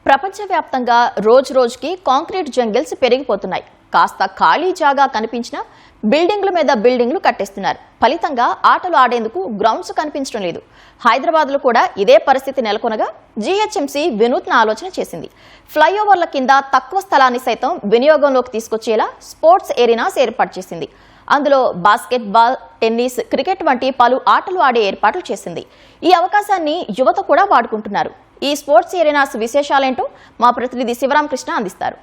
ప్రపంచవ్యాప్తంగా రోజురోజుకి concrete jungles పెరిగిపోతున్నాయి. కాస్త ఖాళీ జాగా కనిపించినా బిల్డింగ్ల మీద బిల్డింగ్లు కట్టేస్తున్నారు. ఫలితంగా ఆటలు ఆడేందుకు గ్రౌండ్స్ కనిపించడం లేదు. హైదరాబాద్లో కూడా ఇదే పరిస్థితి నెలకొనగా జీహెచ్ఎంసీ వినూత్న ఆలోచన చేసింది. ఫ్లైఓవర్ల కింద తక్కువ స్థలాన్ని సైతం వినియోగంలోకి తీసుకొచ్చేలా స్పోర్ట్స్ ఏరినాస్ ఏర్పాటు చేసింది. అందులో బాస్కెట్బాల్, టెన్నిస్, క్రికెట్ వంటి పలు ఆటలు ఆడే ఏర్పాట్లు చేసింది. ఈ అవకాశాన్ని యువత కూడా వాడుకుంటున్నారు. ఈ స్పోర్ట్స్ ఏరినాస్ విశేషాలేంటో మా ప్రతినిధి శివరామకృష్ణ అందిస్తారు.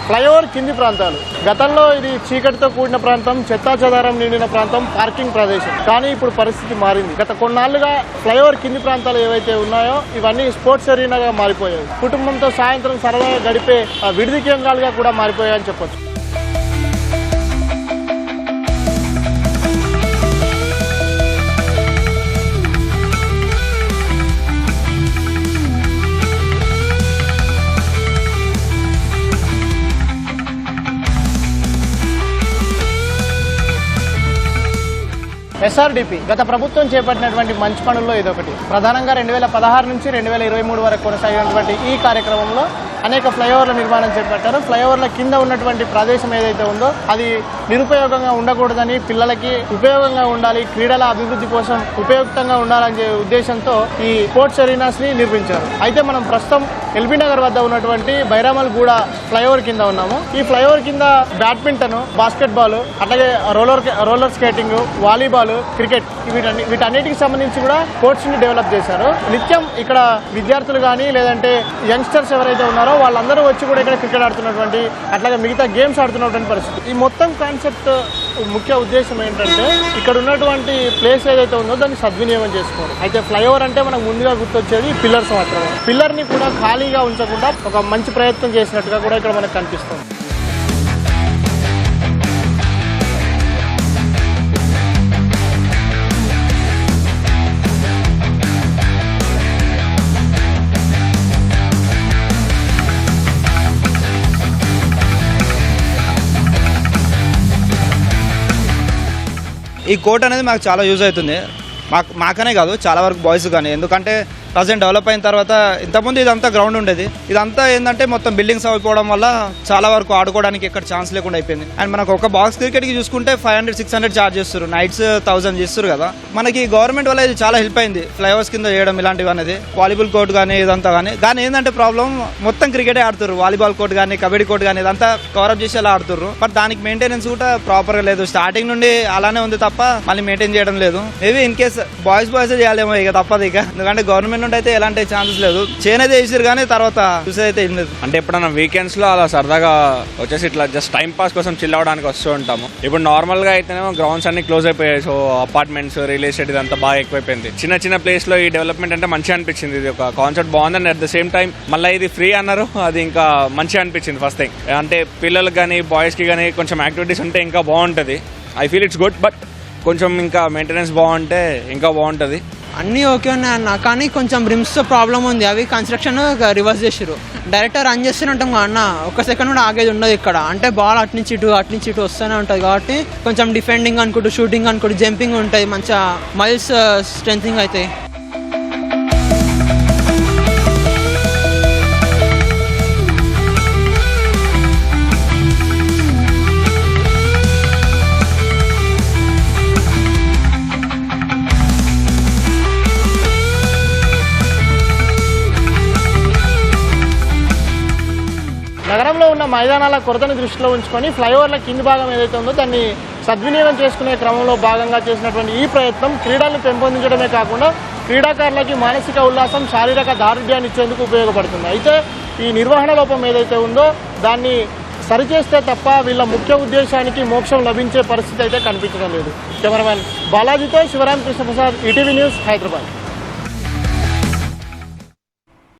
ఫ్లైఓవర్ కింది ప్రాంతాలు గతంలో ఇది చీకటితో కూడిన ప్రాంతం, చెత్తాచెదారం నిండిన ప్రాంతం, పార్కింగ్ ప్రదేశం. కానీ ఇప్పుడు పరిస్థితి మారింది. గత కొన్నాళ్లుగా ఫ్లైఓవర్ కింది ప్రాంతాలు ఏవైతే ఉన్నాయో ఇవన్నీ స్పోర్ట్స్ అరీనాగా మారిపోయాయి. కుటుంబంతో సాయంత్రం సరదాగా గడిపే విడిది కేంద్రాలుగా కూడా మారిపోయాయని చెప్పొచ్చు. SRDP గత ప్రభుత్వం చేపట్టినటువంటి మంచి పనుల్లో ఇదొకటి. ప్రధానంగా 2016 నుంచి 2023 వరకు కొనసాగినటువంటి ఈ కార్యక్రమంలో అనేక ఫ్లైఓవర్ల నిర్మాణం చేపట్టారు. ఫ్లైఓవర్ల కింద ఉన్నటువంటి ప్రదేశం ఏదైతే ఉందో అది నిరుపయోగంగా ఉండకూడదని, పిల్లలకి ఉపయోగంగా ఉండాలి, క్రీడల అభివృద్ధి కోసం ఉపయుక్తంగా ఉండాలనే ఉద్దేశంతో ఈ స్పోర్ట్స్ అరీనాస్ ని నిర్మించారు. అయితే మనం ప్రస్తుతం ఎల్బీ నగర్ వద్ద ఉన్నటువంటి బైరామల్ గూడ ఫ్లైఓవర్ కింద ఉన్నాము. ఈ ఫ్లైఓవర్ కింద బ్యాడ్మింటన్, బాస్కెట్బాల్, అట్లాగే రోలర్ స్కేటింగ్, వాలీబాల్, క్రికెట్ వీటన్నిటికి సంబంధించి కూడా స్పోర్ట్స్ ని డెవలప్ చేశారు. నిత్యం ఇక్కడ విద్యార్థులు కానీ లేదంటే యంగ్స్టర్స్ ఎవరైతే ఉన్నారో వాళ్ళందరూ వచ్చి కూడా ఇక్కడ క్రికెట్ ఆడుతున్నటువంటి, అట్లాగే మిగతా గేమ్స్ ఆడుతున్నటువంటి పరిస్థితి. ఈ మొత్తం కాన్సెప్ట్ ముఖ్య ఉద్దేశం ఏంటంటే ఇక్కడ ఉన్నటువంటి ప్లేస్ ఏదైతే ఉందో దాన్ని సద్వినియోగం చేసుకోవాలి. అయితే ఫ్లైఓవర్ అంటే మనకు ముందుగా గుర్తొచ్చేది పిల్లర్స్ మాత్రమే. పిల్లర్ ని కూడా ఖాళీగా ఉంచకుండా ఒక మంచి ప్రయత్నం చేసినట్టుగా కూడా ఇక్కడ మనకు కనిపిస్తుంది. ఈ కోర్ట్ అనేది మాకు చాలా యూజ్ అవుతుంది. మాకనే కాదు, చాలా వరకు బాయ్స్ కానీ. ఎందుకంటే ప్రజెంట్ డెవలప్ అయిన తర్వాత ఇంతకుముందు ఇదంతా గ్రౌండ్ ఉండేది. ఇదంతా ఏంటంటే మొత్తం బిల్డింగ్స్ అయిపోవడం వల్ల చాలా వరకు ఆడుకోవడానికి ఎక్కడ ఛాన్స్ లేకుండా అయిపోయింది. అండ్ మనకు ఒక బాక్స్ క్రికెట్కి చూసుకుంటే 500-600 ఛార్జ్ చేస్తారు, నైట్స్ 1000 చేస్తారు కదా. మనకి గవర్నమెంట్ వల్ల ఇది చాలా హెల్ప్ అయింది, ఫ్లైఓవర్స్ కింద చేయడం ఇలాంటివి అనేది. వాలీబాల్ కోర్ట్ కానీ ఇదంతా కానీ ఏంటంటే ప్రాబ్లం మొత్తం క్రికెటే ఆడుతారు. వాలీబాల్ కోర్ట్ కానీ, కబడ్డీ కోర్ట్ కానీ ఇదంతా కవరప్ చేసి అలా ఆడుతారు. బట్ దానికి మెయింటెనెన్స్ కూడా ప్రాపర్గా లేదు. స్టార్టింగ్ నుండి అలానే ఉంది తప్ప మళ్ళీ మెయింటైన్ చేయడం లేదు. మేబీ ఇన్ కేస్ బాయ్స్ చేయాలేమో ఇక తప్పదు ఇక. ఎందుకంటే గవర్నమెంట్ నుండి అయితే ఎలాంటి ఛాన్సెస్ లేదు. చేనేది చేసారు కానీ తర్వాత చూసేదైతే ఏం లేదు. అంటే ఎప్పుడన్నా వీకెండ్స్ లో అలా సరదాగా వచ్చేసి ఇట్లా జస్ట్ టైం పాస్ కోసం చిల్ అవడానికి వస్తూ ఉంటాము. ఇప్పుడు నార్మల్ గా అయితేనేమో గ్రౌండ్స్ అన్ని క్లోజ్ అయిపోయాయి. సో అపార్ట్మెంట్స్, రియల్ ఎస్టేట్ ఇదంతా బాగా ఎక్కువైపోయింది. చిన్న ప్లేస్ లో ఈ డెవలప్మెంట్ అంటే మంచిగా అనిపించింది. ఇది ఒక కాన్సెప్ట్ బాగుందని, అట్ ద సేమ్ టైం మళ్ళీ ఇది ఫ్రీ అన్నారు, అది ఇంకా మంచిగా అనిపించింది. ఫస్ట్ థింగ్ అంటే పిల్లలకు కానీ బాయ్స్ కి కానీ కొంచెం యాక్టివిటీస్ ఉంటే ఇంకా బాగుంటుంది. I feel it's good. But కొంచెం ఇంకా మెయింటెనెన్స్ బాగుంటే ఇంకా బాగుంటుంది. అన్నీ ఓకే ఉన్నాయి అన్న, కానీ కొంచెం రిమ్స్తో ప్రాబ్లం ఉంది. అవి కన్స్ట్రక్షన్ రివర్స్ చేసారు. డైరెక్ట్ రన్ చేస్తూనే అన్న, ఒక సెకండ్ కూడా ఆగేది ఉండదు ఇక్కడ. అంటే బాల్ అట్నుంచి ఇటు వస్తూనే ఉంటుంది కాబట్టి కొంచెం డిఫెండింగ్ అనుకుంటూ, షూటింగ్ అనుకుంటూ, జంపింగ్ ఉంటుంది, మంచిగా మైల్స్ స్ట్రెంథింగ్ అవుతాయి. నగరంలో ఉన్న మైదానాల కొరతను దృష్టిలో ఉంచుకొని ఫ్లైఓవర్ల కింది భాగం ఏదైతే ఉందో దాన్ని సద్వినియోగం చేసుకునే క్రమంలో భాగంగా చేసినటువంటి ఈ ప్రయత్నం క్రీడలను పెంపొందించడమే కాకుండా క్రీడాకారులకి మానసిక ఉల్లాసం, శారీరక దారుఢ్యాన్ని ఇచ్చేందుకు ఉపయోగపడుతుంది. అయితే ఈ నిర్వహణ లోపం ఏదైతే ఉందో దాన్ని సరిచేస్తే తప్ప వీళ్ళ ముఖ్య ఉద్దేశానికి మోక్షం లభించే పరిస్థితి అయితే కనిపించడం లేదు. కెమెరామెన్ బాలాజీతో శివరామకృష్ణ ప్రసాద్, ఈటీవీ న్యూస్, హైదరాబాద్.